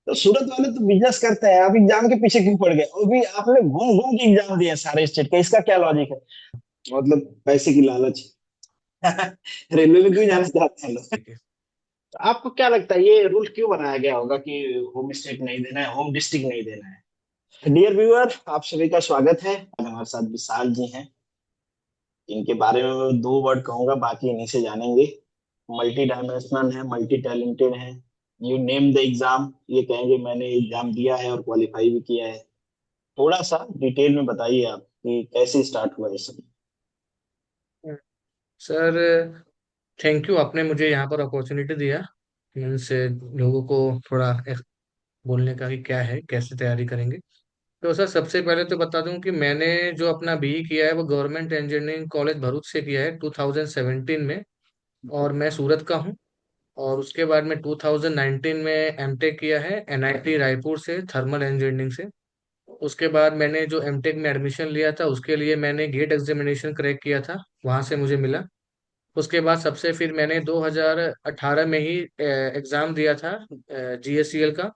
तो सूरत वाले तो बिजनेस करते हैं, आप एग्जाम के पीछे क्यों पड़ गए? और भी आपने घूम घूम के एग्जाम दिए सारे स्टेट के, इसका क्या लॉजिक है? मतलब पैसे की लालच। रेलवे में क्यों जाना चाहते हैं लोग? ठीक है। तो आपको क्या लगता है ये रूल क्यों बनाया गया होगा कि होम स्टेट नहीं देना है, होम डिस्ट्रिक्ट नहीं देना है? डियर व्यूअर, आप सभी का स्वागत है। आज हमारे साथ विशाल जी हैं। इनके बारे में मैं दो वर्ड कहूंगा, बाकी इन्हीं से जानेंगे। मल्टी डायमेंशनल है, मल्टी टैलेंटेड है। यू नेम द एग्जाम, ये कहेंगे मैंने एग्जाम दिया है और क्वालिफाई भी किया है। थोड़ा सा डिटेल में बताइए आप कि कैसे स्टार्ट हुआ ये सब। सर, थैंक यू, आपने मुझे यहाँ पर अपॉर्चुनिटी दिया। मीन्स लोगों को थोड़ा बोलने का कि क्या है, कैसे तैयारी करेंगे। तो सर, सबसे पहले तो बता दूं कि मैंने जो अपना बीई किया है वो गवर्नमेंट इंजीनियरिंग कॉलेज भरूच से किया है 2017 में। और मैं सूरत का हूँ। और उसके बाद में 2019 में एमटेक किया है एनआईटी रायपुर से, थर्मल इंजीनियरिंग से। उसके बाद मैंने जो एमटेक में एडमिशन लिया था उसके लिए मैंने गेट एग्जामिनेशन क्रैक किया था, वहां से मुझे मिला। उसके बाद सबसे फिर मैंने 2018 में ही एग्जाम दिया था जीएससीएल का।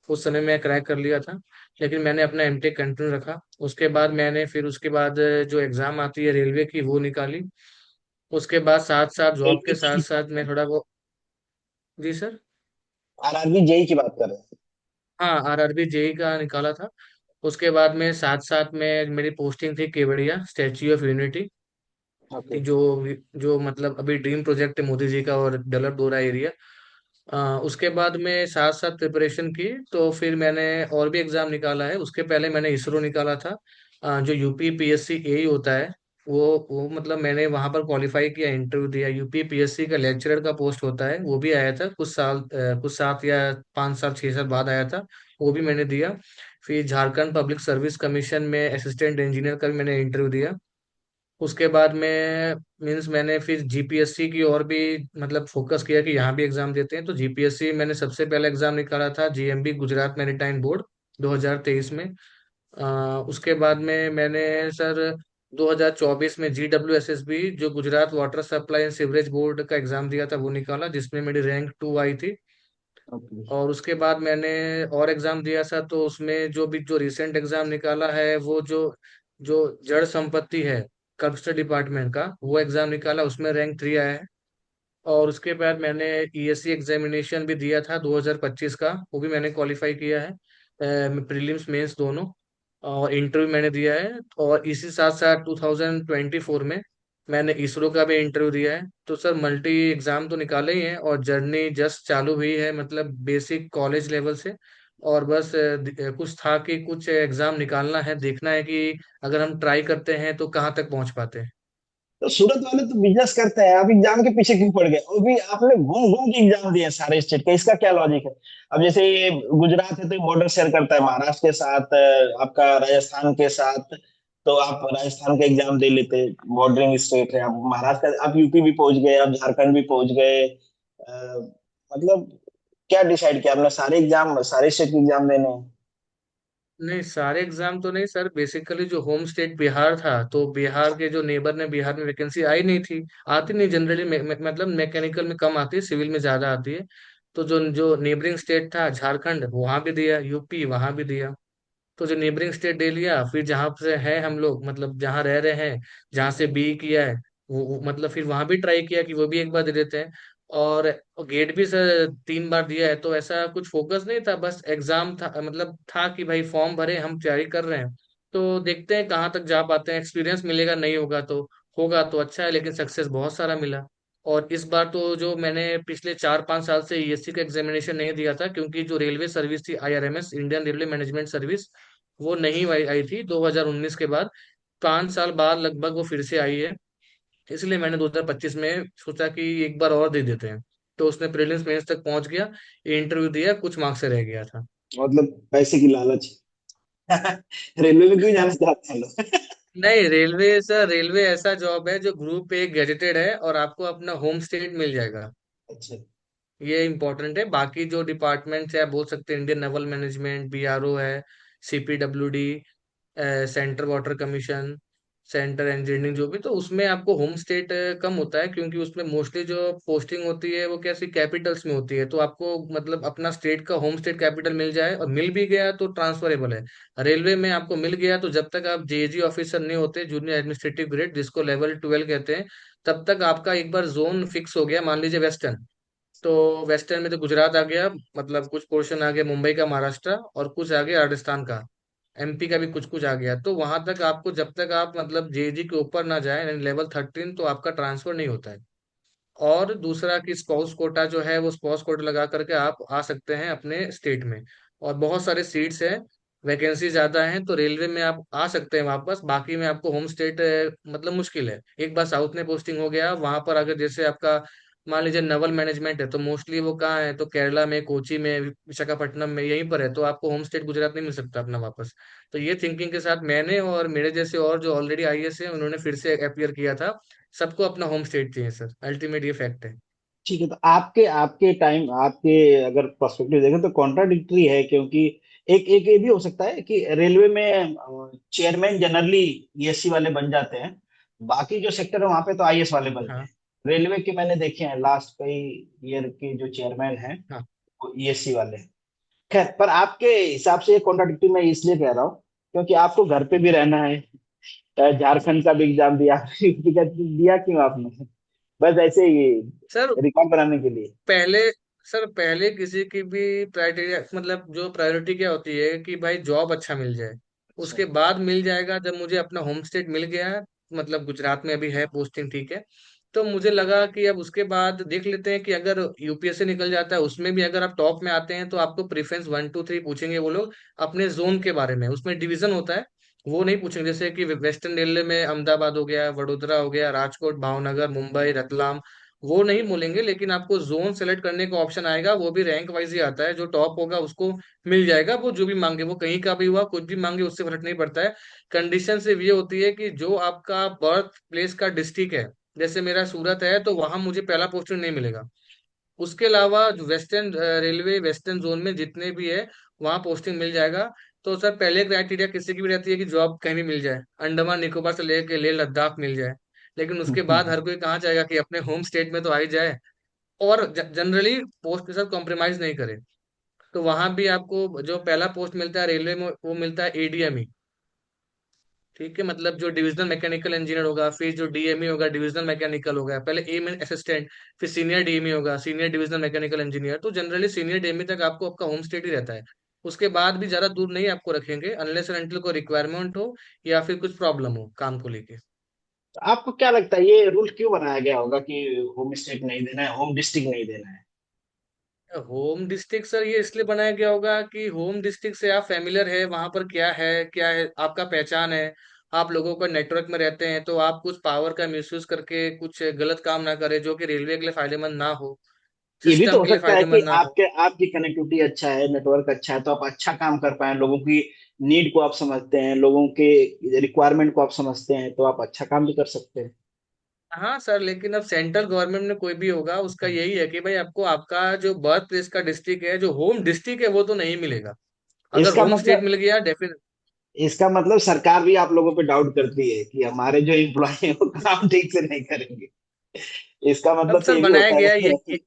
उस समय मैं क्रैक कर लिया था, लेकिन मैंने अपना एमटेक कंटिन्यू रखा। उसके बाद मैंने फिर उसके बाद जो एग्जाम आती है रेलवे की वो निकाली। उसके बाद साथ साथ जॉब रेलवे के साथ जेई की साथ बात कर मैं रहे थोड़ा वो। जी सर। हैं, आरआरबी जेई की बात कर रहे हैं। हाँ, आरआरबी जेई का निकाला था। उसके बाद में साथ साथ में मेरी पोस्टिंग थी Kevadia statue of unity, okay. जो जो मतलब अभी ड्रीम प्रोजेक्ट है मोदी जी का और डेवलप हो रहा है एरिया। उसके बाद में साथ साथ प्रिपरेशन की, तो फिर मैंने और भी एग्जाम निकाला है। उसके पहले मैंने इसरो निकाला था। जो यूपी पीएससी एई होता है, वो मतलब मैंने वहां पर क्वालिफाई किया, इंटरव्यू दिया। यूपी पीएससी का लेक्चरर का पोस्ट होता है, वो भी आया था कुछ साल, कुछ 7 या 5 साल 6 साल बाद आया था। वो भी मैंने दिया। फिर झारखंड पब्लिक सर्विस कमीशन में असिस्टेंट इंजीनियर का भी मैंने इंटरव्यू दिया। उसके बाद में मीन्स मैंने फिर जीपीएससी की और भी मतलब फोकस किया कि यहाँ भी एग्जाम देते हैं। तो जीपीएससी मैंने सबसे पहला एग्जाम निकाला था जीएमबी गुजरात मैरीटाइम बोर्ड 2023 में। उसके बाद में मैंने सर 2024 में जीडब्ल्यूएसएसबी जो Gujarat water supply and sewerage board का एग्जाम दिया था, वो निकाला, जिसमें मेरी रैंक 2 आई थी। ओके। और उसके बाद मैंने और एग्जाम दिया था, तो उसमें जो रिसेंट एग्जाम निकाला है वो जो जो जड़ संपत्ति है, कल्चर डिपार्टमेंट का, वो एग्जाम निकाला, उसमें रैंक 3 आया है। और उसके बाद मैंने ईएससी एग्जामिनेशन भी दिया था 2025 का, वो भी मैंने क्वालिफाई किया है, प्रीलिम्स मेंस दोनों। और इंटरव्यू मैंने दिया है। और इसी साथ साथ 2024 में मैंने इसरो का भी इंटरव्यू दिया है। तो सर, मल्टी एग्जाम तो निकाले ही हैं और जर्नी जस्ट चालू हुई है, मतलब बेसिक कॉलेज लेवल से। और बस कुछ था कि कुछ एग्जाम निकालना है, देखना है कि अगर हम ट्राई करते हैं तो कहाँ तक पहुंच पाते हैं। तो सूरत वाले तो बिजनेस करते हैं, आप एग्जाम के पीछे क्यों पड़ गए? और भी आपने घूम घूम के एग्जाम दिए सारे स्टेट के, इसका क्या लॉजिक है? अब जैसे ये गुजरात है तो बॉर्डर शेयर करता है महाराष्ट्र के साथ, आपका राजस्थान के साथ। तो आप राजस्थान का एग्जाम दे लेते, बॉर्डरिंग स्टेट है। आप महाराष्ट्र का, आप यूपी भी पहुंच गए, आप झारखंड भी पहुंच गए। मतलब क्या डिसाइड किया आपने? सारे एग्जाम, सारे स्टेट के एग्जाम देने हैं? नहीं, सारे एग्जाम तो नहीं सर, बेसिकली जो होम स्टेट बिहार था, तो बिहार के जो नेबर ने, बिहार में वैकेंसी आई नहीं थी। आती नहीं जनरली, मतलब मैकेनिकल में कम आती है, सिविल में ज्यादा आती है। तो जो जो नेबरिंग स्टेट था झारखंड, वहां भी दिया, यूपी वहां भी दिया। तो जो नेबरिंग स्टेट दे लिया, फिर जहाँ से है हम लोग, मतलब जहाँ रह रहे हैं, जहाँ से बी किया है, मतलब फिर वहां भी ट्राई किया कि वो भी एक बार दे देते हैं। और गेट भी सर 3 बार दिया है, तो ऐसा कुछ फोकस नहीं था, बस एग्जाम था, मतलब था कि भाई फॉर्म भरे, हम तैयारी कर रहे हैं। तो देखते हैं कहाँ तक जा पाते हैं, एक्सपीरियंस मिलेगा, नहीं होगा तो होगा तो अच्छा है, लेकिन सक्सेस बहुत सारा मिला। और इस बार तो जो मैंने पिछले 4 5 साल से ईएससी का एग्जामिनेशन नहीं दिया था, क्योंकि जो रेलवे सर्विस थी, IRMS, Indian railway management service, वो नहीं आई थी 2019 के बाद। 5 साल बाद लगभग वो फिर से आई है। इसलिए मैंने 2025 में सोचा कि एक बार और दे देते हैं। तो उसने प्रीलिम्स मेंस तक पहुंच गया, इंटरव्यू दिया, कुछ मार्क्स से रह गया था। मतलब पैसे की लालच। रेलवे में क्यों जाना चाहते हैं लोग? नहीं, रेलवे सर, रेलवे ऐसा जॉब है जो ग्रुप ए गेजेटेड है और आपको अपना होम स्टेट मिल जाएगा। अच्छा। ये इंपॉर्टेंट है। बाकी जो डिपार्टमेंट्स है, आप बोल सकते हैं इंडियन नेवल मैनेजमेंट, बीआरओ है, CPWD, central water commission, centre engineering जो भी, तो उसमें आपको होम स्टेट कम होता है, क्योंकि उसमें मोस्टली जो पोस्टिंग होती है वो कैसी कैपिटल्स में होती है, तो आपको मतलब अपना स्टेट का होम स्टेट कैपिटल मिल जाए, और मिल भी गया तो ट्रांसफरेबल है। रेलवे में आपको मिल गया तो जब तक आप जेजी ऑफिसर नहीं होते, जूनियर एडमिनिस्ट्रेटिव ग्रेड, जिसको लेवल 12 कहते हैं, तब तक आपका एक बार जोन फिक्स हो गया, मान लीजिए वेस्टर्न, तो वेस्टर्न में तो गुजरात आ गया, मतलब कुछ पोर्शन आ गया मुंबई का, महाराष्ट्र, और कुछ आ गया राजस्थान का, एमपी का भी कुछ कुछ आ गया, तो वहां तक आपको, जब तक आप मतलब जेजी के ऊपर ना जाए, यानी लेवल 13, तो आपका ट्रांसफर नहीं होता है। और दूसरा कि स्पाउस कोटा जो है, वो स्पाउस कोटा लगा करके आप आ सकते हैं अपने स्टेट में, और बहुत सारे सीट्स हैं, वैकेंसी ज्यादा हैं, तो रेलवे में आप आ सकते हैं वापस। बाकी में आपको होम स्टेट मतलब मुश्किल है। एक बार साउथ में पोस्टिंग हो गया, वहां पर अगर जैसे आपका मान लीजिए नवल मैनेजमेंट है, तो मोस्टली वो कहाँ है, तो केरला में, कोची में, विशाखापट्टनम में, यहीं पर है, तो आपको होम स्टेट गुजरात नहीं मिल सकता अपना वापस। तो ये थिंकिंग के साथ मैंने और मेरे जैसे और जो ऑलरेडी आईएएस है, उन्होंने फिर से अपियर किया था। सबको अपना होम स्टेट चाहिए सर, अल्टीमेट ये फैक्ट है। ठीक है, तो आपके आपके टाइम आपके अगर पर्सपेक्टिव देखें तो कॉन्ट्राडिक्टरी है, क्योंकि एक एक ये भी हो सकता है कि रेलवे में चेयरमैन जनरली ईएससी वाले बन जाते हैं, बाकी जो सेक्टर है वहां पे तो आईएएस वाले बनते हाँ हैं। रेलवे के मैंने देखे हैं लास्ट कई ईयर के जो चेयरमैन हैं हाँ। वो ईएससी वाले हैं। खैर, पर आपके हिसाब से ये कॉन्ट्राडिक्टरी मैं इसलिए कह रहा हूँ क्योंकि आपको घर पे भी रहना है। झारखंड का भी एग्जाम दिया दिया क्यों आपने? बस ऐसे ही सर रिकॉर्ड बनाने के लिए? पहले सर पहले किसी की भी क्राइटेरिया, मतलब जो प्रायोरिटी क्या होती है कि भाई जॉब अच्छा मिल जाए, अच्छा। उसके बाद मिल जाएगा। जब मुझे अपना होम स्टेट मिल गया है, मतलब गुजरात में अभी है पोस्टिंग, ठीक है, तो मुझे लगा कि अब उसके बाद देख लेते हैं कि अगर यूपीएससी निकल जाता है, उसमें भी अगर आप टॉप में आते हैं, तो आपको प्रेफरेंस 1 2 3 पूछेंगे वो लोग, अपने जोन के बारे में, उसमें डिवीजन होता है, वो नहीं पूछेंगे। जैसे कि वेस्टर्न रेलवे में अहमदाबाद हो गया, वडोदरा हो गया, राजकोट, भावनगर, मुंबई, रतलाम, वो नहीं बोलेंगे, लेकिन आपको जोन सेलेक्ट करने का ऑप्शन आएगा, वो भी रैंक वाइज ही आता है, जो टॉप होगा उसको मिल जाएगा, वो जो भी मांगे, वो कहीं का भी हुआ, कुछ भी मांगे, उससे फर्क नहीं पड़ता है। कंडीशन सिर्फ ये होती है कि जो आपका बर्थ प्लेस का डिस्ट्रिक्ट है, जैसे मेरा सूरत है, तो वहां मुझे पहला पोस्टिंग नहीं मिलेगा। उसके अलावा जो वेस्टर्न रेलवे वेस्टर्न जोन में जितने भी है, वहां पोस्टिंग मिल जाएगा। तो सर पहले क्राइटेरिया किसी की भी रहती है कि जॉब कहीं भी मिल जाए, अंडमान निकोबार से लेके लेह लद्दाख मिल जाए, लेकिन उसके बाद हर कोई कहाँ चाहेगा कि अपने होम स्टेट में तो आ ही जाए, और जनरली पोस्ट के साथ कॉम्प्रोमाइज नहीं करे। तो वहां भी आपको जो पहला पोस्ट मिलता है रेलवे में, वो मिलता है एडीएमई, ठीक है, मतलब जो डिविजनल मैकेनिकल इंजीनियर होगा, फिर जो डीएमई होगा, डिविजनल मैकेनिकल होगा, पहले एम असिस्टेंट, फिर सीनियर डीएमई होगा, सीनियर डिविजनल मैकेनिकल इंजीनियर, तो जनरली सीनियर डीएमई तक आपको आपका होम स्टेट ही रहता है। उसके बाद भी ज्यादा दूर नहीं आपको रखेंगे, अनलेस एंड अनटिल कोई रिक्वायरमेंट हो, या फिर कुछ प्रॉब्लम हो काम को लेके। तो आपको क्या लगता है ये रूल क्यों बनाया गया होगा कि होम स्टेट नहीं देना है, होम डिस्ट्रिक्ट नहीं देना है? होम डिस्ट्रिक्ट सर ये इसलिए बनाया गया होगा कि होम डिस्ट्रिक्ट से आप फैमिलियर है, वहां पर क्या है, आपका पहचान है, आप लोगों का नेटवर्क में रहते हैं, तो आप कुछ पावर का मिसयूज करके कुछ गलत काम ना करें, जो कि रेलवे के लिए फायदेमंद ना हो, ये भी तो सिस्टम हो के लिए सकता है कि फायदेमंद ना हो। आपके आपकी कनेक्टिविटी अच्छा है, नेटवर्क अच्छा है, तो आप अच्छा काम कर पाए, लोगों की नीड को आप समझते हैं, लोगों के रिक्वायरमेंट को आप समझते हैं, तो आप अच्छा काम भी कर सकते हैं। हाँ सर, लेकिन अब सेंट्रल गवर्नमेंट में कोई भी होगा, उसका यही है कि भाई आपको आपका जो बर्थ प्लेस का डिस्ट्रिक्ट है, जो होम डिस्ट्रिक्ट है, वो तो नहीं मिलेगा। अगर इसका होम स्टेट मतलब मिल गया डेफिनेट। इसका मतलब सरकार भी आप लोगों पे डाउट करती है कि हमारे जो एम्प्लॉय हैं वो काम ठीक से नहीं करेंगे। इसका अब मतलब तो सर ये भी बनाया होता गया है है। ये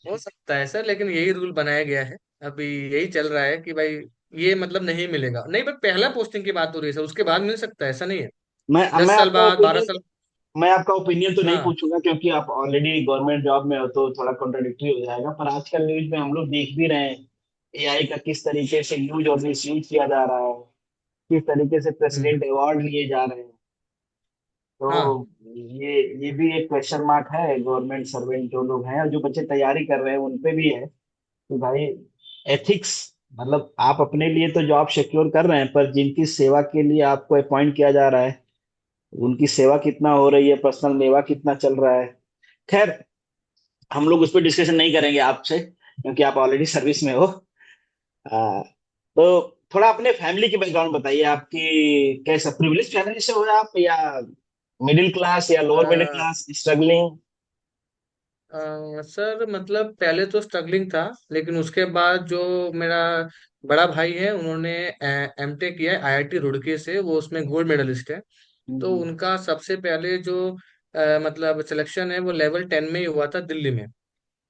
हो सकता है सर, लेकिन यही रूल बनाया गया है, अभी यही चल रहा है कि भाई ये मतलब नहीं मिलेगा, नहीं, बट पहला पोस्टिंग की बात हो रही है सर, उसके बाद मिल सकता है, ऐसा नहीं है। मैं 10 साल आपका बाद, बारह ओपिनियन साल मैं आपका ओपिनियन तो नहीं हाँ पूछूंगा क्योंकि आप ऑलरेडी गवर्नमेंट जॉब में हो, तो थोड़ा कॉन्ट्राडिक्टरी हो जाएगा, पर आजकल न्यूज में हम लोग देख भी रहे हैं एआई का किस तरीके से यूज और मिसयूज किया जा रहा है, किस तरीके से हम्म, प्रेसिडेंट अवार्ड लिए जा रहे हैं। हाँ तो ये भी एक क्वेश्चन मार्क है गवर्नमेंट सर्वेंट जो लोग हैं और जो बच्चे तैयारी कर रहे हैं उन पे भी है कि भाई एथिक्स, मतलब आप अपने लिए तो जॉब सिक्योर कर रहे हैं, पर जिनकी सेवा के लिए आपको अपॉइंट किया जा रहा है उनकी सेवा कितना हो रही है, पर्सनल मेवा कितना चल रहा है। खैर, हम लोग उस पर डिस्कशन नहीं करेंगे आपसे क्योंकि आप ऑलरेडी सर्विस में हो। आ, तो थोड़ा अपने फैमिली की बैकग्राउंड बताइए, आपकी कैसा प्रिविलेज फैमिली से हो आप, या मिडिल क्लास, या लोअर मिडिल अ, क्लास स्ट्रगलिंग? सर मतलब पहले तो स्ट्रगलिंग था, लेकिन उसके बाद जो मेरा बड़ा भाई है, उन्होंने एमटेक किया है आईआईटी रुड़की से, वो उसमें गोल्ड मेडलिस्ट है। तो हम्म। उनका सबसे पहले जो मतलब सिलेक्शन है वो लेवल 10 में ही हुआ था दिल्ली में।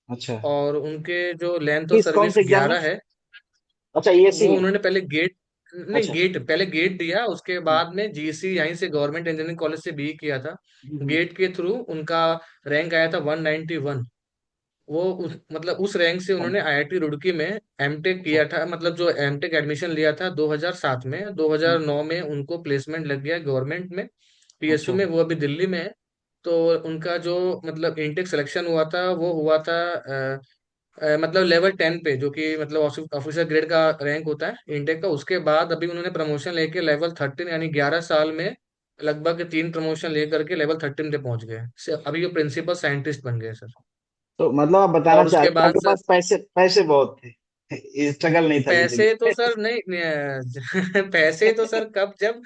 अच्छा। और उनके जो लेंथ ऑफ किस कौन सर्विस से एग्जाम में? 11 है। अच्छा, ईएससी वो में। उन्होंने पहले गेट, नहीं अच्छा। गेट, पहले गेट दिया, उसके हम्म। बाद में जीसी यहीं से गवर्नमेंट इंजीनियरिंग कॉलेज से बी किया था। हम्म। गेट के थ्रू उनका रैंक आया था 191। वो मतलब उस रैंक से हाँ, उन्होंने आईआईटी रुड़की में एमटेक अच्छा। किया था, मतलब जो एमटेक एडमिशन लिया था 2007 में, हम्म। 2009 में उनको प्लेसमेंट लग गया गवर्नमेंट में पीएसयू अच्छा। में, वो अभी दिल्ली में है। तो उनका जो मतलब इनटेक सिलेक्शन हुआ था वो हुआ था मतलब लेवल 10 पे, जो कि मतलब ऑफिसर ग्रेड का रैंक होता है इनटेक का। उसके बाद अभी उन्होंने प्रमोशन लेके लेवल 13, यानी 11 साल में लगभग 3 प्रमोशन लेकर के लेवल 13 पे पहुंच गए। अभी वो प्रिंसिपल साइंटिस्ट बन गए सर। तो मतलब आप बताना और चाह रहे उसके हैं कि बाद आपके सर, पास पैसे पैसे बहुत थे, स्ट्रगल नहीं था जिंदगी पैसे तो में। सर नहीं पैसे तो सर कब, जब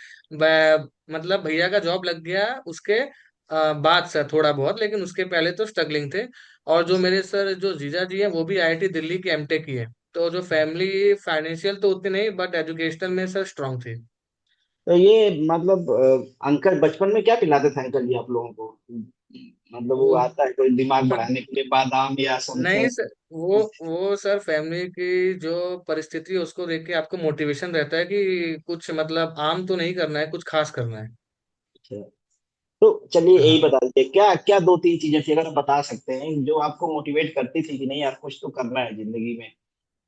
मतलब भैया का जॉब लग गया उसके बाद सर थोड़ा बहुत, लेकिन उसके पहले तो स्ट्रगलिंग थे। और जो मेरे सर जो जीजा जी हैं वो भी आईआईटी दिल्ली की एमटेक की है। तो जो फैमिली फाइनेंशियल तो उतनी नहीं, बट एजुकेशनल में सर स्ट्रांग थी। तो ये मतलब अंकल बचपन में क्या खिलाते थे अंकल जी आप लोगों को? मतलब वो वो आता है कोई दिमाग बढ़ाने के लिए बादाम या नहीं समथिंग? सर, वो सर फैमिली की जो परिस्थिति है उसको देख के आपको मोटिवेशन रहता है कि कुछ मतलब आम तो नहीं करना है, कुछ खास करना है। तो चलिए यही हाँ। बता दीजिए, क्या क्या दो तीन चीजें थी अगर आप बता सकते हैं जो आपको मोटिवेट करती थी कि नहीं यार कुछ तो करना है जिंदगी में?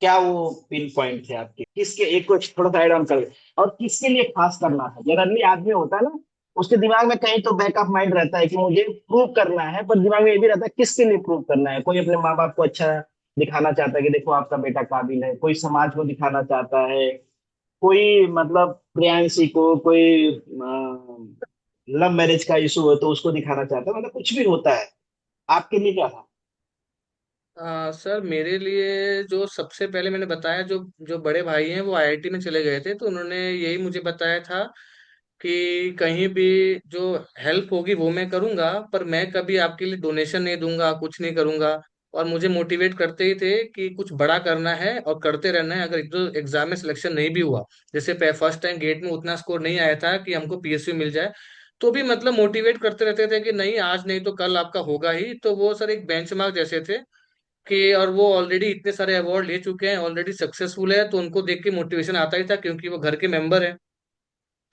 क्या वो पिन पॉइंट थे आपके, किसके एक को थोड़ा सा ऐड ऑन कर? और किसके लिए खास करना था? जनरली आदमी होता है ना, उसके दिमाग में कहीं तो बैकअप माइंड रहता है कि मुझे प्रूव करना है, पर दिमाग में ये भी रहता है किसके लिए प्रूव करना है। कोई अपने माँ बाप को अच्छा दिखाना चाहता है कि देखो आपका बेटा काबिल है, कोई समाज को दिखाना चाहता है, कोई मतलब प्रियांशी को कोई लव मैरिज का इशू हो तो उसको दिखाना चाहता है, मतलब कुछ भी होता है। आपके लिए क्या था? सर मेरे लिए जो सबसे पहले मैंने बताया, जो जो बड़े भाई हैं वो आईआईटी में चले गए थे, तो उन्होंने यही मुझे बताया था कि कहीं भी जो हेल्प होगी वो मैं करूंगा, पर मैं कभी आपके लिए डोनेशन नहीं दूंगा, कुछ नहीं करूंगा। और मुझे मोटिवेट करते ही थे कि कुछ बड़ा करना है और करते रहना है। अगर एक दो एग्जाम में सिलेक्शन नहीं भी हुआ, जैसे फर्स्ट टाइम गेट में उतना स्कोर नहीं आया था कि हमको पीएसयू मिल जाए, तो भी मतलब मोटिवेट करते रहते थे कि नहीं आज नहीं तो कल आपका होगा ही। तो वो सर एक बेंचमार्क जैसे थे कि, और वो ऑलरेडी इतने सारे अवार्ड ले चुके हैं, ऑलरेडी सक्सेसफुल है, तो उनको देख के मोटिवेशन आता ही था क्योंकि वो घर के मेंबर है।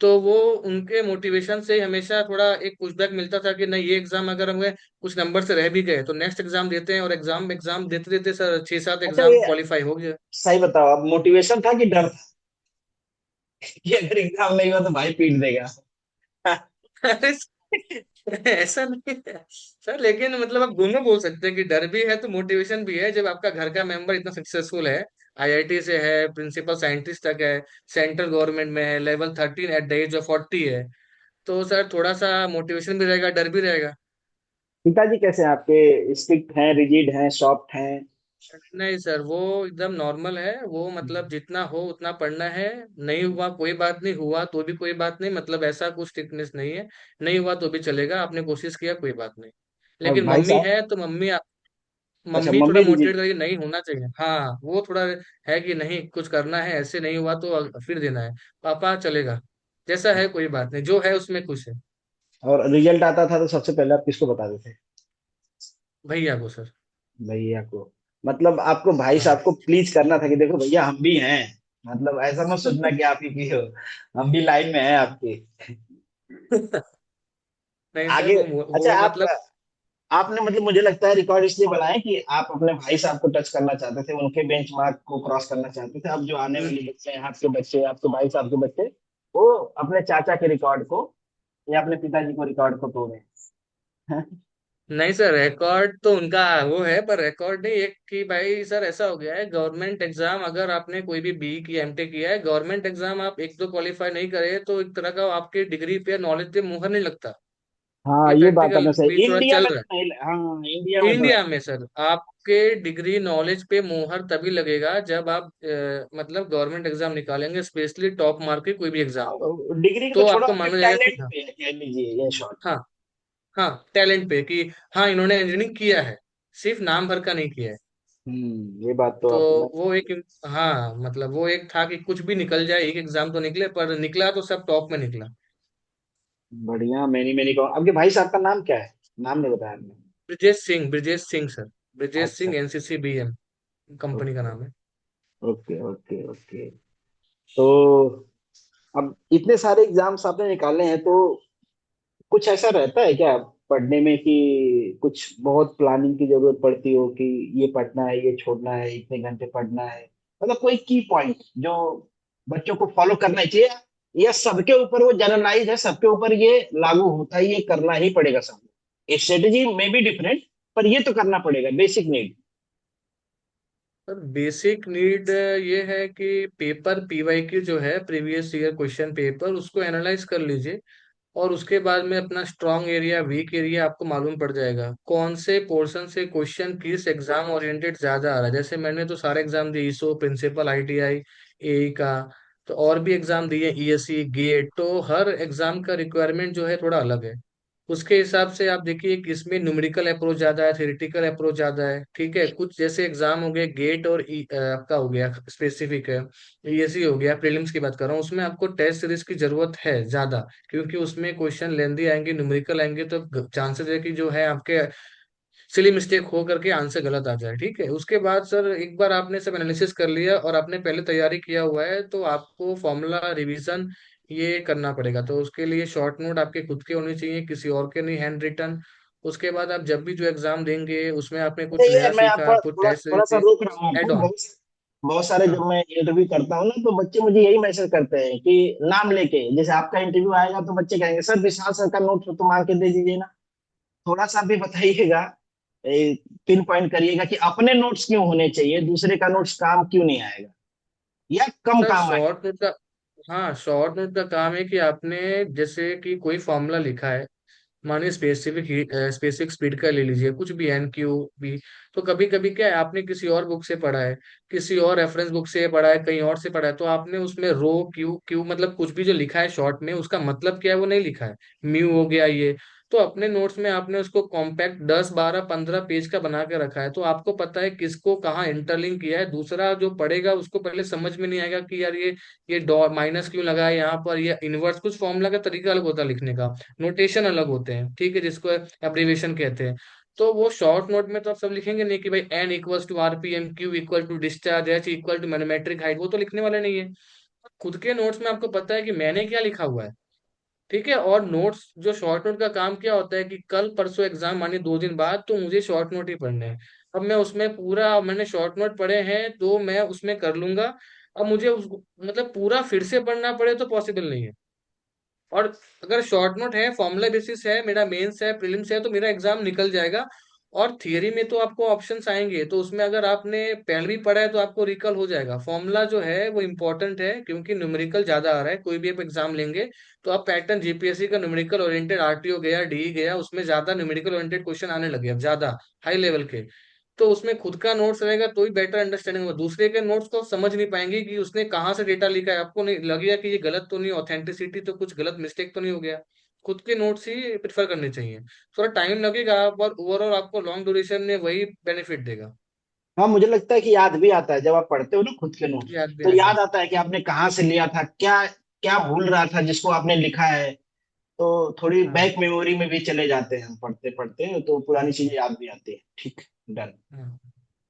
तो वो उनके मोटिवेशन से हमेशा थोड़ा एक पुशबैक मिलता था कि नहीं ये एग्जाम अगर हमें कुछ नंबर से रह भी गए तो नेक्स्ट एग्जाम देते हैं। और एग्जाम एग्जाम देते देते सर 6-7 अच्छा एग्जाम ये क्वालिफाई हो गया। सही बताओ, अब मोटिवेशन था कि डर था कि अगर एग्जाम नहीं हुआ तो भाई पीट देगा? अरे ऐसा नहीं है सर, लेकिन मतलब आप दोनों बोल सकते हैं कि डर भी है तो मोटिवेशन भी है। जब आपका घर का मेंबर इतना सक्सेसफुल है, आईआईटी से है, प्रिंसिपल साइंटिस्ट तक है, सेंट्रल गवर्नमेंट में है, level 13 at the age of 40 है, तो सर थोड़ा सा मोटिवेशन भी रहेगा, डर भी रहेगा। पिताजी कैसे हैं आपके? स्ट्रिक्ट हैं, रिजिड हैं, सॉफ्ट हैं? नहीं सर, वो एकदम नॉर्मल है। वो मतलब जितना हो उतना पढ़ना है, नहीं हुआ कोई बात नहीं, हुआ तो भी कोई बात नहीं, मतलब ऐसा कुछ स्ट्रिक्टनेस नहीं है। नहीं हुआ तो भी चलेगा, आपने कोशिश किया कोई बात नहीं। और लेकिन भाई मम्मी साहब? है तो मम्मी अच्छा, मम्मी थोड़ा मम्मी मोटिवेट रिजिड। करके नहीं होना चाहिए, हाँ वो थोड़ा है कि नहीं कुछ करना है, ऐसे नहीं हुआ तो फिर देना है। पापा चलेगा, जैसा है कोई बात नहीं, जो है उसमें खुश है। और रिजल्ट आता था तो सबसे पहले आप किसको बताते थे? भैया को सर। भैया को? मतलब आपको भाई हाँ। साहब को प्लीज करना था कि देखो भैया हम भी हैं, मतलब ऐसा मत सोचना कि आप ही की हो, हम भी लाइन में हैं आपके नहीं सर, आगे। अच्छा, वो आप मतलब आपने मतलब मुझे लगता है रिकॉर्ड इसलिए बनाए कि आप अपने भाई साहब को टच करना चाहते थे, उनके बेंचमार्क को क्रॉस करना चाहते थे। अब जो आने वाले बच्चे हैं, आपके बच्चे, आपके भाई साहब के बच्चे, वो अपने चाचा के रिकॉर्ड को या अपने पिताजी को रिकॉर्ड को तोड़े। नहीं सर, रिकॉर्ड तो उनका वो है, पर रिकॉर्ड नहीं एक कि भाई सर ऐसा हो गया है, गवर्नमेंट एग्जाम अगर आपने कोई भी बी की एमटेक किया है, गवर्नमेंट एग्जाम आप एक दो क्वालिफाई नहीं करे तो एक तरह का आपके डिग्री पे नॉलेज पे मुहर नहीं लगता। हाँ, ये ये बात प्रैक्टिकल आपने भी सही, थोड़ा इंडिया चल में रहा तो नहीं, हाँ इंडिया है में तो इंडिया में सर। आपके डिग्री नॉलेज पे मुहर तभी लगेगा जब आप मतलब गवर्नमेंट एग्जाम निकालेंगे, स्पेशली टॉप मार्क की कोई भी एग्जाम हो, डिग्री को तो तो छोड़ो, आपको आपके माना जाएगा कि टैलेंट हाँ। पे है, कह लीजिए इन शॉर्ट। हाँ। हाँ, टैलेंट पे कि हाँ इन्होंने इंजीनियरिंग किया है, सिर्फ नाम भर का नहीं किया है। ये बात तो तो आपने। वो एक, हाँ मतलब वो एक था कि कुछ भी निकल जाए, एक एग्जाम तो निकले, पर निकला तो सब टॉप में निकला। बढ़िया। मैनी मैनी कौन, आपके भाई साहब का नाम क्या है? नाम नहीं बताया आपने। ब्रिजेश सिंह सर। ब्रिजेश अच्छा। सिंह एनसीसी बीएम कंपनी का ओके नाम है। Okay okay okay. तो अब इतने सारे एग्जाम्स आपने निकाले हैं, तो कुछ ऐसा रहता है क्या पढ़ने में कि कुछ बहुत प्लानिंग की जरूरत पड़ती हो कि ये पढ़ना है, ये छोड़ना है, इतने घंटे पढ़ना है? मतलब कोई की पॉइंट जो बच्चों को फॉलो करना ही चाहिए, या सबके ऊपर वो जनरलाइज है, सबके ऊपर ये लागू होता है, ये करना ही पड़ेगा सबको? स्ट्रेटेजी में भी डिफरेंट, पर ये तो करना पड़ेगा, basic need. Sir basic need ये है कि पेपर पीवाईक्यू जो है, प्रीवियस ईयर क्वेश्चन पेपर, उसको एनालाइज कर लीजिए। और उसके बाद में अपना स्ट्रांग एरिया वीक एरिया आपको मालूम पड़ जाएगा, कौन से पोर्शन से क्वेश्चन किस एग्जाम ओरिएंटेड ज्यादा आ रहा है। जैसे मैंने तो सारे एग्जाम दिए, ईसो, प्रिंसिपल, आईटीआई, एई का। तो और भी एग्जाम दिए, ईएससी, गेट। तो हर एग्जाम का रिक्वायरमेंट जो है थोड़ा अलग है। उसके हिसाब से आप देखिए कि इसमें न्यूमेरिकल अप्रोच ज्यादा है, थ्योरेटिकल अप्रोच ज्यादा है। ठीक है, कुछ जैसे एग्जाम हो गए गेट और आपका हो गया स्पेसिफिक है, ईएससी हो गया, प्रीलिम्स की बात कर रहा हूँ, उसमें आपको टेस्ट सीरीज की जरूरत है ज्यादा। क्योंकि उसमें क्वेश्चन लेंदी आएंगे, न्यूमेरिकल आएंगे, तो चांसेस है कि जो है आपके सिली मिस्टेक हो करके आंसर गलत आ जाए। ठीक है, उसके बाद सर एक बार आपने सब एनालिसिस कर लिया और आपने पहले तैयारी किया हुआ है, तो आपको फॉर्मूला रिवीजन ये करना पड़ेगा। तो उसके लिए शॉर्ट नोट आपके खुद के होने चाहिए, किसी और के नहीं, हैंड रिटन। उसके बाद आप जब भी जो एग्जाम देंगे उसमें आपने अच्छा, कुछ ये नया मैं सीखा, आपको कुछ थोड़ा टेस्ट थोड़ा सा सीरीज रोक रहा हूँ एड आपको। ऑन। बहुत बहुत सारे जब हाँ मैं इंटरव्यू करता हूँ ना, तो बच्चे मुझे यही मैसेज करते हैं कि नाम लेके, जैसे आपका इंटरव्यू आएगा तो बच्चे कहेंगे सर विशाल सर का नोट तो मांग के दे दीजिए ना। थोड़ा सा भी बताइएगा, पिन पॉइंट करिएगा कि अपने नोट्स क्यों होने चाहिए, दूसरे का नोट्स काम क्यों नहीं आएगा, या कम सर काम आएगा? शॉर्ट नोट का, हाँ शॉर्ट नोट का काम है कि आपने जैसे कि कोई फॉर्मूला लिखा है, मानिए स्पेसिफिक स्पेसिफिक स्पीड का ले लीजिए, कुछ भी एन क्यू भी। तो कभी कभी क्या है, आपने किसी और बुक से पढ़ा है, किसी और रेफरेंस बुक से पढ़ा है, कहीं और से पढ़ा है, तो आपने उसमें रो क्यू क्यू मतलब कुछ भी जो लिखा है शॉर्ट में, उसका मतलब क्या है वो नहीं लिखा है, म्यू हो गया ये। तो अपने नोट्स में आपने उसको कॉम्पैक्ट 10 12 15 पेज का बना के रखा है, तो आपको पता है किसको कहाँ इंटरलिंक किया है। दूसरा जो पढ़ेगा उसको पहले समझ में नहीं आएगा कि यार ये डॉट माइनस क्यों लगा है यहाँ पर, ये इनवर्स, कुछ फॉर्मूला का तरीका अलग होता है लिखने का, नोटेशन अलग होते हैं, ठीक है, जिसको एब्रीविएशन कहते हैं। तो वो शॉर्ट नोट में तो आप सब लिखेंगे नहीं कि भाई N equals to RPM, Q equal to discharge, H equal to manometric height, वो तो लिखने वाले नहीं है। खुद के नोट्स में आपको पता है कि मैंने क्या लिखा हुआ है। ठीक है, और नोट्स जो शॉर्ट नोट का काम क्या होता है कि कल परसों एग्जाम मानिए 2 दिन बाद, तो मुझे शॉर्ट नोट ही पढ़ने हैं। अब मैं उसमें पूरा, मैंने शॉर्ट नोट पढ़े हैं तो मैं उसमें कर लूंगा। अब मुझे उसको मतलब पूरा फिर से पढ़ना पड़े तो पॉसिबल नहीं है। और अगर शॉर्ट नोट है, फॉर्मूला बेसिस है, मेरा मेंस है, प्रीलिम्स है, तो मेरा एग्जाम निकल जाएगा। और थियरी में तो आपको ऑप्शंस आएंगे, तो उसमें अगर आपने पहले भी पढ़ा है तो आपको रिकल हो जाएगा। फॉर्मूला जो है वो इंपॉर्टेंट है, क्योंकि न्यूमेरिकल ज्यादा आ रहा है। कोई भी आप एग्जाम लेंगे तो आप पैटर्न जीपीएससी का न्यूमेरिकल ओरिएंटेड, आरटीओ गया, डी गया, उसमें ज्यादा न्यूमेरिकल ओरिएंटेड क्वेश्चन आने लगे अब ज्यादा हाई लेवल के। तो उसमें खुद का नोट्स रहेगा तो ही बेटर अंडरस्टैंडिंग होगा। दूसरे के नोट्स को आप समझ नहीं पाएंगे कि उसने कहाँ से डेटा लिखा है, आपको नहीं लगेगा कि ये गलत तो नहीं, ऑथेंटिसिटी तो कुछ गलत मिस्टेक तो नहीं हो गया। खुद के नोट्स ही प्रेफर करने चाहिए। थोड़ा टाइम लगेगा पर ओवरऑल आपको लॉन्ग ड्यूरेशन में वही बेनिफिट देगा। हाँ, मुझे लगता है कि याद भी आता है जब आप पढ़ते हो ना खुद के नोट्स, याद भी तो आएगा। याद आता है कि आपने कहाँ से लिया था, क्या क्या भूल रहा था जिसको आपने लिखा है। तो थोड़ी हाँ बैक मेमोरी में भी चले जाते हैं हम पढ़ते पढ़ते, तो पुरानी चीजें याद भी आती है। ठीक, डन। हाँ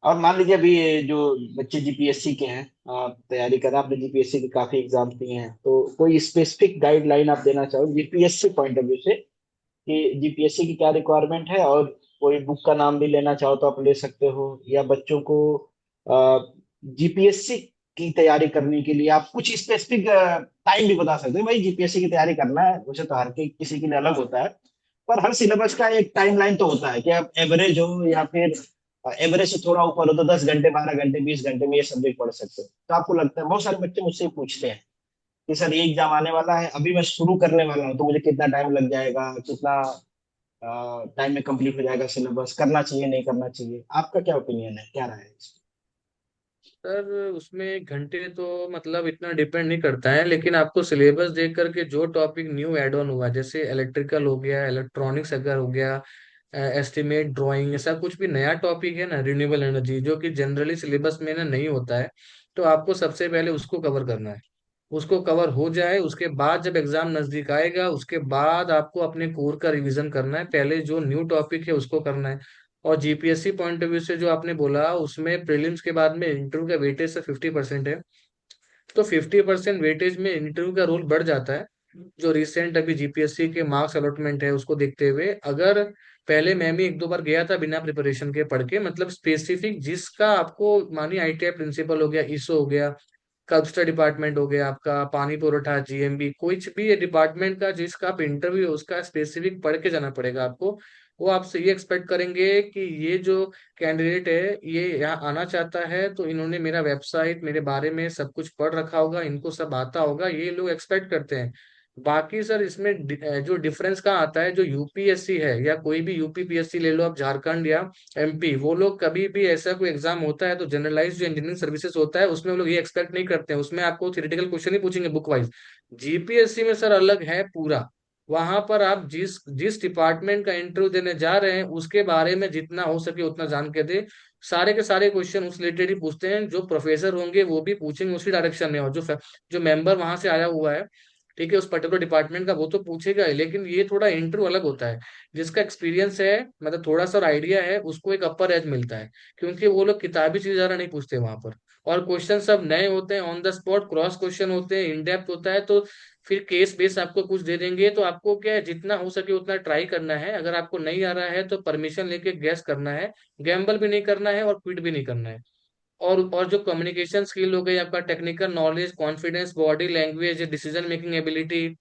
और मान लीजिए अभी ये जो बच्चे जीपीएससी के हैं, तैयारी कर रहे हैं, आपने जीपीएससी के काफी एग्जाम दिए हैं, तो कोई स्पेसिफिक गाइडलाइन आप देना चाहो जीपीएससी पॉइंट ऑफ व्यू से कि जीपीएससी की क्या रिक्वायरमेंट है? और कोई बुक का नाम भी लेना चाहो तो आप ले सकते हो, या बच्चों को जीपीएससी की तैयारी करने के लिए आप कुछ स्पेसिफिक टाइम भी बता सकते हो। भाई जीपीएससी की तैयारी करना है, वैसे तो हर किसी के लिए अलग होता है, पर हर सिलेबस का एक टाइमलाइन तो होता है कि आप एवरेज हो या फिर एवरेज से थोड़ा ऊपर हो तो 10 घंटे, 12 घंटे, 20 घंटे में ये सब्जेक्ट पढ़ सकते हो। तो आपको लगता है, बहुत सारे बच्चे मुझसे ही पूछते हैं कि सर ये एग्जाम आने वाला है, अभी मैं शुरू करने वाला हूँ, तो मुझे कितना टाइम लग जाएगा, कितना टाइम में कंप्लीट हो जाएगा सिलेबस, करना चाहिए नहीं करना चाहिए? आपका क्या ओपिनियन है, क्या राय है इस सर, उसमें घंटे तो मतलब इतना डिपेंड नहीं करता है, लेकिन आपको सिलेबस देख करके जो टॉपिक न्यू ऐड ऑन हुआ, जैसे इलेक्ट्रिकल हो गया, इलेक्ट्रॉनिक्स अगर हो गया, एस्टिमेट ड्राइंग, ऐसा कुछ भी नया टॉपिक है ना, रिन्यूएबल एनर्जी, जो कि जनरली सिलेबस में ना नहीं होता है, तो आपको सबसे पहले उसको कवर करना है। उसको कवर हो जाए, उसके बाद जब एग्जाम नजदीक आएगा उसके बाद आपको अपने कोर का रिवीजन करना है, पहले जो न्यू टॉपिक है उसको करना है। और जीपीएससी पॉइंट ऑफ व्यू से जो आपने बोला, उसमें प्रीलिम्स के बाद में इंटरव्यू का वेटेज से 50% है। तो 50% वेटेज में इंटरव्यू का रोल बढ़ जाता है। जो रिसेंट अभी जीपीएससी के मार्क्स अलॉटमेंट है उसको देखते हुए, अगर पहले मैं भी एक दो बार गया था बिना प्रिपरेशन के पढ़ के, मतलब स्पेसिफिक जिसका आपको, मानिए आईटीआई प्रिंसिपल हो गया, ईसो हो गया, कल्चरल डिपार्टमेंट हो गया, आपका पानी पुरोठा, जीएमबी, कुछ भी ये डिपार्टमेंट का जिसका आप इंटरव्यू उसका स्पेसिफिक पढ़ के जाना पड़ेगा आपको। वो आपसे ये एक्सपेक्ट करेंगे कि ये जो कैंडिडेट है ये यहाँ आना चाहता है तो इन्होंने मेरा वेबसाइट, मेरे बारे में सब कुछ पढ़ रखा होगा, इनको सब आता होगा, ये लोग एक्सपेक्ट करते हैं। बाकी सर इसमें जो डिफरेंस कहाँ आता है, जो यूपीएससी है या कोई भी यूपीपीएससी ले लो आप, झारखंड या एमपी, वो लोग कभी भी ऐसा कोई एग्जाम होता है तो जनरलाइज जो इंजीनियरिंग सर्विसेज होता है उसमें वो लोग ये एक्सपेक्ट नहीं करते हैं, उसमें आपको थ्योरेटिकल क्वेश्चन ही पूछेंगे बुक वाइज। जीपीएससी में सर अलग है पूरा। वहां पर आप जिस जिस डिपार्टमेंट का इंटरव्यू देने जा रहे हैं उसके बारे में जितना हो सके उतना जान के दे। सारे के सारे क्वेश्चन उस रिलेटेड ही पूछते हैं, जो प्रोफेसर होंगे वो भी पूछेंगे उसी डायरेक्शन में, और जो मेंबर वहां से आया हुआ है, ठीक है, उस पर्टिकुलर डिपार्टमेंट का, वो तो पूछेगा ही, लेकिन ये थोड़ा इंटरव्यू अलग होता है। जिसका एक्सपीरियंस है, मतलब थोड़ा सा आइडिया है, उसको एक अपर एज मिलता है, क्योंकि वो लोग किताबी चीज ज्यादा नहीं पूछते वहां पर। और क्वेश्चन सब नए होते हैं, on the spot cross question होते हैं, इन डेप्थ होता है, तो फिर केस बेस आपको कुछ दे देंगे, तो आपको क्या है, जितना हो सके उतना ट्राई करना है, अगर आपको नहीं आ रहा है तो परमिशन लेके गैस करना है, गैम्बल भी नहीं करना है और क्विट भी नहीं करना है। और जो कम्युनिकेशन स्किल हो गई, आपका technical knowledge, confidence, body language, decision making ability,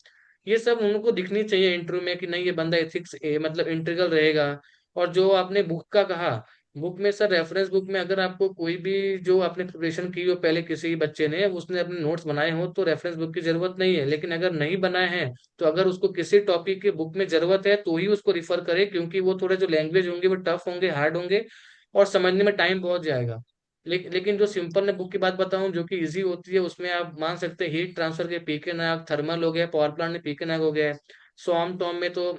ये सब उनको दिखनी चाहिए इंटरव्यू में कि नहीं ये बंदा एथिक्स मतलब इंटीग्रल रहेगा। और जो आपने बुक का कहा, बुक में सर, रेफरेंस बुक में अगर आपको कोई भी, जो आपने प्रिपरेशन की हो पहले किसी बच्चे ने, उसने अपने नोट्स बनाए हो तो रेफरेंस बुक की जरूरत नहीं है, लेकिन अगर नहीं बनाए हैं तो अगर उसको किसी टॉपिक की बुक में जरूरत है तो ही उसको रिफर करे, क्योंकि वो थोड़े जो लैंग्वेज होंगे वो टफ होंगे, हार्ड होंगे, और समझने में टाइम बहुत जाएगा। लेकिन जो सिंपल मैं बुक की बात बताऊं जो कि इजी होती है, उसमें आप मान सकते हैं हीट ट्रांसफर के पीके नायक, थर्मल हो गया, पावर प्लांट में पीके नायक हो गया है, स्वाम टॉम में तो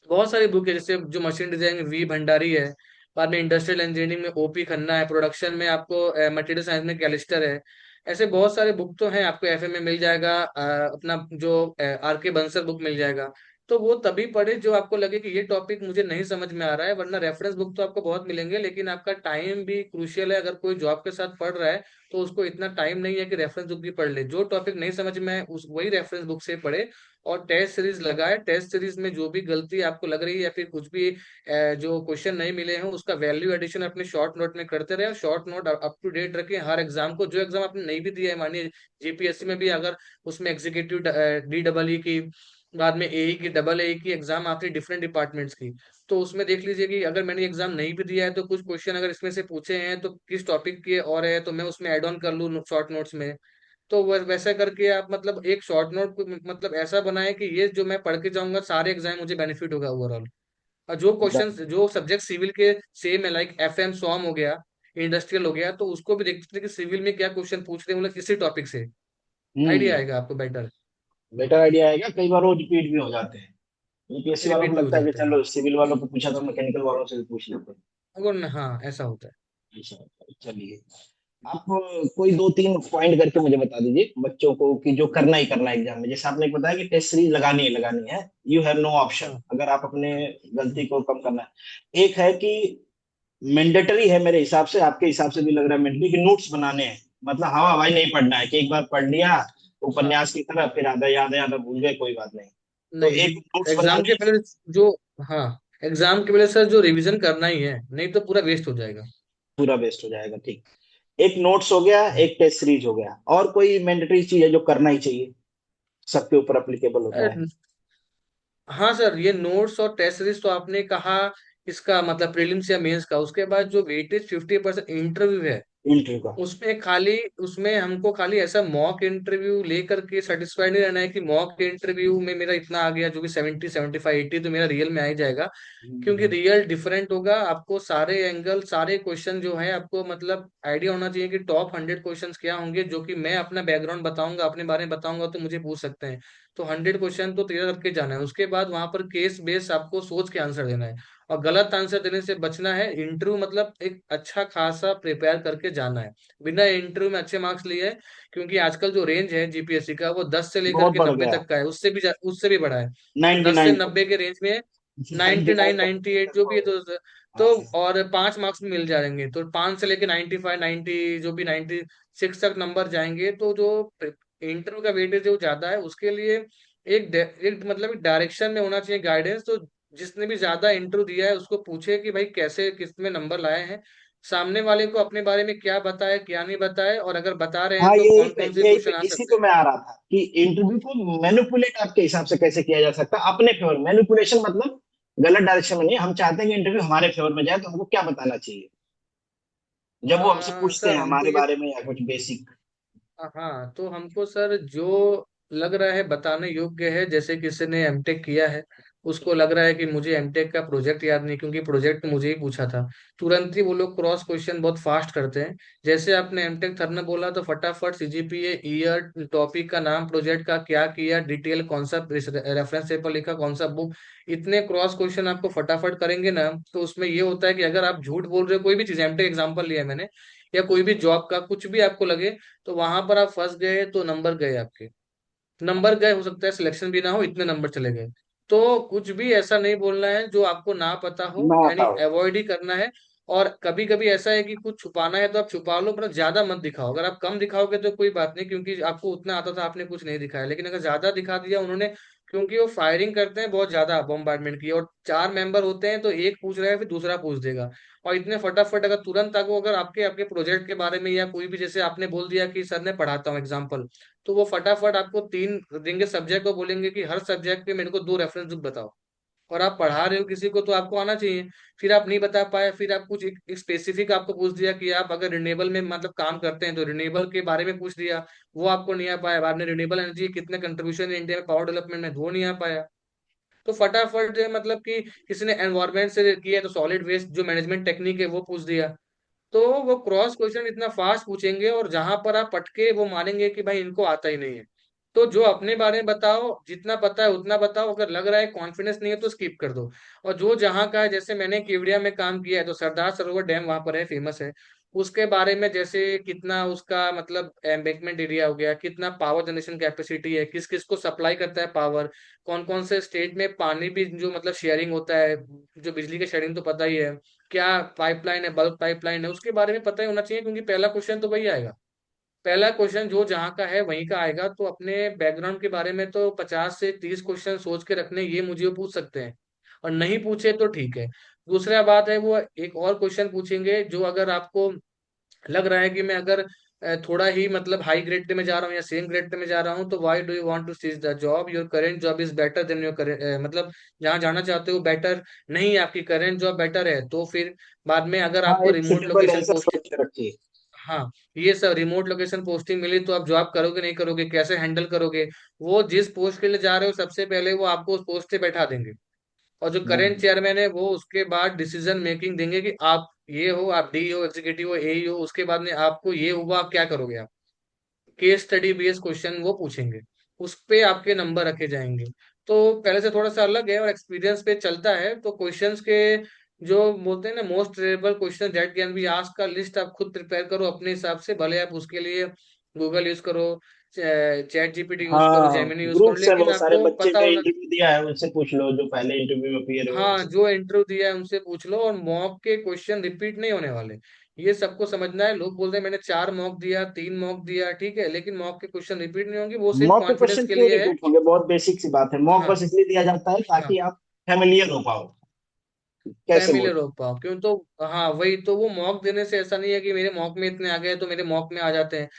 बहुत सारी बुक है, जैसे जो मशीन डिजाइन में वी भंडारी है, बाद में इंडस्ट्रियल इंजीनियरिंग में ओपी खन्ना है, प्रोडक्शन में आपको मटेरियल साइंस में कैलिस्टर है। ऐसे बहुत सारे बुक तो हैं, आपको एफए में मिल जाएगा, अपना जो आर के बंसल बुक मिल जाएगा। तो वो तभी पढ़े जो आपको लगे कि ये टॉपिक मुझे नहीं समझ में आ रहा है, वरना रेफरेंस बुक तो आपको बहुत मिलेंगे, लेकिन आपका टाइम भी क्रूशियल है। अगर कोई जॉब के साथ पढ़ रहा है तो उसको इतना टाइम नहीं है कि रेफरेंस बुक भी पढ़ ले, जो टॉपिक नहीं समझ में आए उस वही रेफरेंस बुक से पढ़े। और टेस्ट सीरीज लगाए, टेस्ट सीरीज में जो भी गलती आपको लग रही है या फिर कुछ भी जो क्वेश्चन नहीं मिले हैं उसका वैल्यू एडिशन अपने शॉर्ट नोट में करते रहे, short note up to date रखें हर एग्जाम को, जो एग्जाम आपने नहीं भी दिया है, मानिए जीपीएससी में भी अगर उसमें एग्जीक्यूटिव डी डबल ई की, बाद में एई की, डबल ए की एग्जाम आती है डिफरेंट डिपार्टमेंट्स की, तो उसमें देख लीजिए कि अगर मैंने एग्जाम नहीं भी दिया है तो कुछ क्वेश्चन अगर इसमें से पूछे हैं तो किस टॉपिक के और है, तो मैं उसमें ऐड ऑन कर लूँ शॉर्ट नोट्स में। तो वैसा करके आप मतलब एक शॉर्ट नोट को मतलब ऐसा बनाए कि ये जो मैं पढ़ के जाऊंगा सारे एग्जाम मुझे बेनिफिट होगा ओवरऑल। और जो क्वेश्चन जो सब्जेक्ट सिविल के सेम है, लाइक एफएम सॉम हो गया, इंडस्ट्रियल हो गया, तो उसको भी देखते थे कि सिविल में क्या क्वेश्चन पूछ रहे हैं, मतलब किसी टॉपिक से आइडिया हम्म। आएगा आपको बेटर। बेटर आइडिया आएगा, कई बार वो रिपीट भी हो जाते हैं। यूपीएससी वालों को रिपीट भी हो लगता है कि जाते हैं। चलो सिविल वालों को पूछा तो मैकेनिकल वालों से भी पूछ लेते हैं। हाँ ऐसा होता है। अच्छा, चलिए। आप कोई दो तीन पॉइंट करके मुझे बता दीजिए बच्चों को कि जो करना ही करना है एग्जाम में। जैसे आपने बताया कि टेस्ट सीरीज लगानी है, यू हैव नो ऑप्शन हाँ अगर आप अपने गलती को कम करना है। एक है कि मैंडेटरी है मेरे हिसाब से, आपके हिसाब से भी लग रहा है मैंडेटरी, कि नोट्स बनाने हैं। मतलब हवा हवाई नहीं पढ़ना है कि एक बार पढ़ लिया हाँ। उपन्यास की तरह, फिर आधा याद है आधा भूल गए, कोई बात नहीं। तो नहीं, एक नोट्स एग्जाम बनाने के पहले जो, हाँ, एग्जाम के पहले सर जो रिवीजन करना ही है, नहीं तो पूरा वेस्ट हो जाएगा। पूरा वेस्ट हो जाएगा, ठीक। एक नोट्स हो गया, हाँ। एक टेस्ट सीरीज हो गया, और कोई मैंडेटरी चीज है जो करना ही चाहिए, सबके ऊपर अप्लीकेबल होता है? हाँ सर, ये नोट्स और टेस्ट सीरीज तो आपने कहा, इसका मतलब प्रीलिम्स या मेंस का, उसके बाद जो वेटेज 50% इंटरव्यू है, इंटरव्यू का। उसमें खाली, उसमें हमको खाली ऐसा मॉक इंटरव्यू लेकर के सेटिस्फाइड नहीं रहना है कि मॉक इंटरव्यू में मेरा इतना आ गया, जो भी 70 75 80 तो मेरा रियल में आ ही जाएगा। क्योंकि हम्म। रियल डिफरेंट होगा, आपको सारे एंगल सारे क्वेश्चन जो है आपको मतलब आइडिया होना चाहिए कि टॉप 100 क्वेश्चंस क्या होंगे, जो कि मैं अपना बैकग्राउंड बताऊंगा, अपने बारे में बताऊंगा तो मुझे पूछ सकते हैं। तो 100 क्वेश्चन तो तैयार करके जाना है, उसके बाद वहां पर केस बेस आपको सोच के आंसर देना है। और गलत आंसर देने से बचना है। इंटरव्यू मतलब एक अच्छा खासा प्रिपेयर करके जाना है। बिना इंटरव्यू में अच्छे मार्क्स लिए, क्योंकि आजकल जो रेंज है जीपीएससी का वो 10 से लेकर बहुत के बढ़ 90 गया। तक का है, उससे भी बड़ा है। तो 99 10 से तक। 90 के रेंज में, 99 99 तक 98 तक जो भी है, तो। तो हाँ। और 5 मार्क्स में मिल जाएंगे, तो 5 से लेके 95 90 जो भी 96 तक नंबर जाएंगे, तो जो इंटरव्यू का वेटेज जो ज्यादा है उसके लिए एक मतलब एक डायरेक्शन में होना चाहिए गाइडेंस। तो जिसने भी ज्यादा इंटरव्यू दिया है उसको पूछे कि भाई कैसे किस में नंबर लाए हैं, सामने वाले को अपने बारे में क्या बताया क्या नहीं बताया, और अगर बता रहे हैं हाँ, तो यही कौन पे कौन से यही पे क्वेश्चन आ इसी सकते पे हैं। मैं आ रहा था कि इंटरव्यू को मैनिपुलेट आपके हिसाब से कैसे किया जा सकता है अपने फेवर। मैनिपुलेशन मतलब गलत डायरेक्शन में नहीं, हम चाहते हैं कि इंटरव्यू हमारे फेवर में जाए, तो हमको क्या बताना चाहिए जब वो हमसे पूछते सर हैं हमको हमारे ये, बारे में या कुछ बेसिक। हाँ तो हमको सर जो लग रहा है बताने योग्य है, जैसे किसी ने एमटेक किया है, उसको लग रहा है कि मुझे एमटेक का प्रोजेक्ट याद नहीं, क्योंकि प्रोजेक्ट मुझे ही पूछा था। तुरंत ही वो लोग क्रॉस क्वेश्चन बहुत फास्ट करते हैं। जैसे आपने एमटेक थरना बोला तो फटाफट सीजीपीए, ईयर, टॉपिक का नाम, प्रोजेक्ट का क्या किया, डिटेल, कौन सा रेफरेंस पेपर लिखा, कौन सा बुक, इतने क्रॉस क्वेश्चन आपको फटाफट करेंगे ना। तो उसमें ये होता है कि अगर आप झूठ बोल रहे हो, कोई भी चीज, एमटेक एग्जाम्पल लिया है मैंने, या कोई भी जॉब का कुछ भी आपको लगे, तो वहां पर आप फंस गए तो नंबर गए आपके। नंबर गए, हो सकता है सिलेक्शन भी ना हो, इतने नंबर चले गए। तो कुछ भी ऐसा नहीं बोलना है जो आपको ना पता हो, ना यानी आता हो। अवॉइड ही करना है। और कभी कभी ऐसा है कि कुछ छुपाना है तो आप छुपा लो, पर ज्यादा मत दिखाओ। अगर आप कम दिखाओगे तो कोई बात नहीं, क्योंकि आपको उतना आता था, आपने कुछ नहीं दिखाया। लेकिन अगर ज्यादा दिखा दिया उन्होंने, क्योंकि वो फायरिंग करते हैं बहुत ज्यादा बॉम्बार्डमेंट की, और 4 मेंबर होते हैं तो एक पूछ रहा है फिर दूसरा पूछ देगा। और इतने फटाफट अगर तुरंत आपको, अगर आपके आपके प्रोजेक्ट के बारे में या कोई भी, जैसे आपने बोल दिया कि सर ने पढ़ाता हूँ एग्जाम्पल, तो वो फटाफट आपको 3 देंगे सब्जेक्ट को, बोलेंगे कि हर सब्जेक्ट के मेरे को 2 रेफरेंस बुक बताओ। और आप पढ़ा रहे हो किसी को तो आपको आना चाहिए। फिर आप नहीं बता पाए, फिर आप कुछ एक स्पेसिफिक आपको पूछ दिया कि आप अगर रिन्यूएबल में मतलब काम करते हैं तो रिन्यूएबल के बारे में पूछ दिया, वो आपको नहीं आ पाया। आपने रिन्यूएबल एनर्जी कितने कंट्रीब्यूशन है इंडिया में पावर डेवलपमेंट में, वो नहीं आ पाया। तो फटाफट जो है, मतलब कि किसी ने एनवायरमेंट से किया है तो सॉलिड वेस्ट जो मैनेजमेंट टेक्निक है वो पूछ दिया। तो वो क्रॉस क्वेश्चन इतना फास्ट पूछेंगे, और जहां पर आप पटके वो मानेंगे कि भाई इनको आता ही नहीं है। तो जो अपने बारे में बताओ, जितना पता है उतना बताओ, अगर लग रहा है कॉन्फिडेंस नहीं है तो स्किप कर दो। और जो जहां का है, जैसे मैंने केवड़िया में काम किया है तो सरदार सरोवर डैम वहां पर है, फेमस है। उसके बारे में जैसे कितना उसका मतलब एम्बैंकमेंट एरिया हो गया, कितना पावर जनरेशन कैपेसिटी है, किस किस को सप्लाई करता है पावर, कौन कौन से स्टेट में पानी भी जो मतलब शेयरिंग होता है, जो बिजली की शेयरिंग तो पता ही है, क्या पाइपलाइन है, बल्क पाइपलाइन है, उसके बारे में पता ही होना चाहिए, क्योंकि पहला क्वेश्चन तो वही आएगा। पहला क्वेश्चन जो जहाँ का है वहीं का आएगा। तो अपने बैकग्राउंड के बारे में तो 50 से 30 क्वेश्चन सोच के रखने, ये मुझे वो पूछ सकते हैं। और नहीं पूछे तो ठीक है। दूसरा बात है, वो एक और क्वेश्चन पूछेंगे जो अगर आपको लग रहा है कि मैं अगर थोड़ा ही मतलब हाई ग्रेड में जा रहा हूँ या सेम ग्रेड में जा रहा हूँ, तो why do you want to cease the job, your current job is better than your current, मतलब जहाँ जाना चाहते हो बेटर नहीं है, आपकी करेंट जॉब बेटर है, तो फिर बाद में अगर हाँ, आपको एक remote suitable location answer posting, सोच के रखिए। हाँ, ये सब रिमोट लोकेशन पोस्टिंग मिली तो आप जॉब करोगे नहीं करोगे, कैसे हैंडल करोगे। वो जिस पोस्ट के लिए जा रहे हो सबसे पहले वो आपको उस पोस्ट से बैठा देंगे। और जो करेंट हम्म। चेयरमैन है वो उसके बाद डिसीजन मेकिंग देंगे कि आप ये हो, आप डी हो, एग्जीक्यूटिव हो, ए हो, उसके बाद में आपको ये हुआ आप क्या करोगे आप। केस स्टडी बेस्ड क्वेश्चन वो पूछेंगे, उस पे आपके नंबर रखे जाएंगे। तो पहले से थोड़ा सा अलग है और एक्सपीरियंस पे चलता है। तो क्वेश्चंस के जो बोलते हैं ना most reliable question that can be asked का लिस्ट आप खुद प्रिपेयर करो अपने हिसाब से, भले आप उसके लिए गूगल यूज करो, चैट जीपीटी यूज करो, हाँ, जेमिनी यूज करो, ग्रुप से लेकिन बहुत सारे आपको बच्चे पता जो होना। इंटरव्यू दिया है उनसे पूछ लो, जो पहले इंटरव्यू में अपीयर हुए हाँ, उनसे। जो इंटरव्यू दिया है उनसे पूछ लो, और मॉक के क्वेश्चन रिपीट नहीं होने वाले। ये सबको समझना है। लोग बोलते हैं मैंने 4 मॉक दिया, 3 मॉक दिया, ठीक है, लेकिन मॉक के क्वेश्चन रिपीट नहीं होंगे, वो सिर्फ मॉक के कॉन्फिडेंस क्वेश्चन के क्यों लिए है। रिपीट होंगे? बहुत बेसिक सी बात है, मॉक हाँ, बस इसलिए दिया जाता है हाँ, ताकि आप फेमिलियर हो पाओ कैसे बोल। फैमिलियर हो पाओ क्यों तो। हाँ वही तो, वो मॉक देने से ऐसा नहीं है कि मेरे मॉक में इतने आ गए तो मेरे मॉक में आ जाते हैं।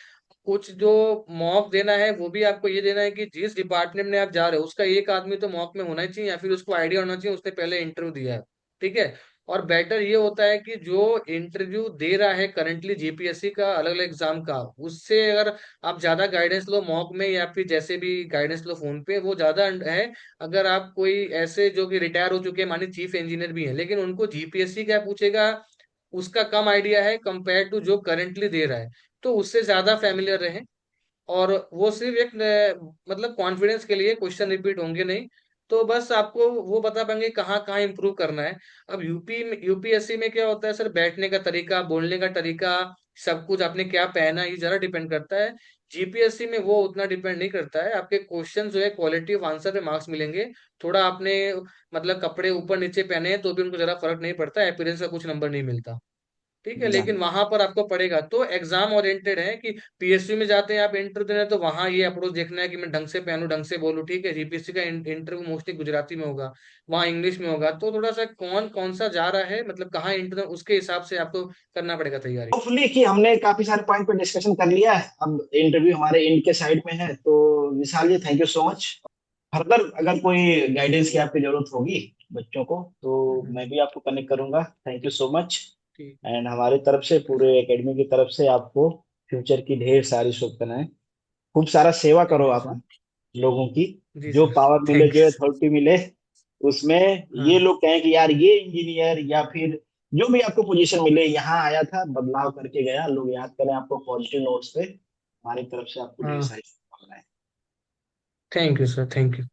कुछ जो मॉक देना है वो भी आपको ये देना है कि जिस डिपार्टमेंट में आप जा रहे हो उसका एक आदमी तो मॉक में होना ही चाहिए, या फिर उसको आइडिया होना चाहिए, उसने पहले इंटरव्यू दिया है। ठीक है। और बेटर ये होता है कि जो इंटरव्यू दे रहा है करंटली जीपीएससी का अलग अलग एग्जाम का, उससे अगर आप ज्यादा गाइडेंस लो मॉक में, या फिर जैसे भी गाइडेंस लो फोन पे, वो ज्यादा है। अगर आप कोई ऐसे जो कि रिटायर हो चुके हैं, मानिए चीफ इंजीनियर भी हैं, लेकिन उनको जीपीएससी क्या पूछेगा, उसका कम आइडिया है कंपेयर टू जो करंटली दे रहा है, तो उससे ज्यादा फैमिलियर रहे। और वो सिर्फ एक मतलब कॉन्फिडेंस के लिए, क्वेश्चन रिपीट होंगे नहीं। तो बस आपको वो बता पाएंगे कहाँ कहाँ इंप्रूव करना है। अब यूपीएससी में क्या होता है सर, बैठने का तरीका, बोलने का तरीका, सब कुछ आपने क्या पहना, ये जरा डिपेंड करता है। जीपीएससी में वो उतना डिपेंड नहीं करता है, आपके क्वेश्चन जो है क्वालिटी ऑफ आंसर पे मार्क्स मिलेंगे। थोड़ा आपने मतलब कपड़े ऊपर नीचे पहने हैं तो भी उनको जरा फर्क नहीं पड़ता, अपीयरेंस का कुछ नंबर नहीं मिलता। ठीक है, लेकिन जान वहां पर आपको पड़ेगा, तो एग्जाम ओरिएंटेड है कि पीएसयू में जाते हैं आप इंटरव्यू देने, तो वहां ये अप्रोच देखना है कि मैं ढंग से पहनूं, ढंग से बोलूं। ठीक है, जीपीएससी का इंटरव्यू मोस्टली गुजराती में होगा, वहाँ इंग्लिश में होगा, तो थोड़ा सा कौन कौन सा जा रहा है, मतलब कहाँ इंटरव्यू, उसके हिसाब से आपको करना पड़ेगा तैयारी। होपफुली कि हमने काफी सारे पॉइंट पे डिस्कशन कर लिया है, अब इंटरव्यू हमारे एंड के साइड में है, तो Vishal ji thank you so much. Further अगर कोई गाइडेंस की आपकी जरूरत होगी बच्चों को, तो हम्म, मैं भी आपको कनेक्ट करूंगा। Thank you so much. ठीक एंड हमारी तरफ से, है पूरे सर। एकेडमी की तरफ से आपको फ्यूचर की ढेर सारी शुभकामनाएं। खूब सारा सेवा करो थैंक यू आप, सर। हाँ, लोगों की। जी जो सर। पावर मिले, थैंक जो यू। अथॉरिटी मिले, उसमें ये हाँ लोग कहें कि यार ये इंजीनियर या फिर जो भी आपको पोजीशन मिले, यहाँ आया था, बदलाव करके गया, लोग याद करें आपको पॉजिटिव नोट्स पे। हमारी तरफ से आपको ढेर हाँ। सारी शुभकामनाएं। Thank you sir, thank you.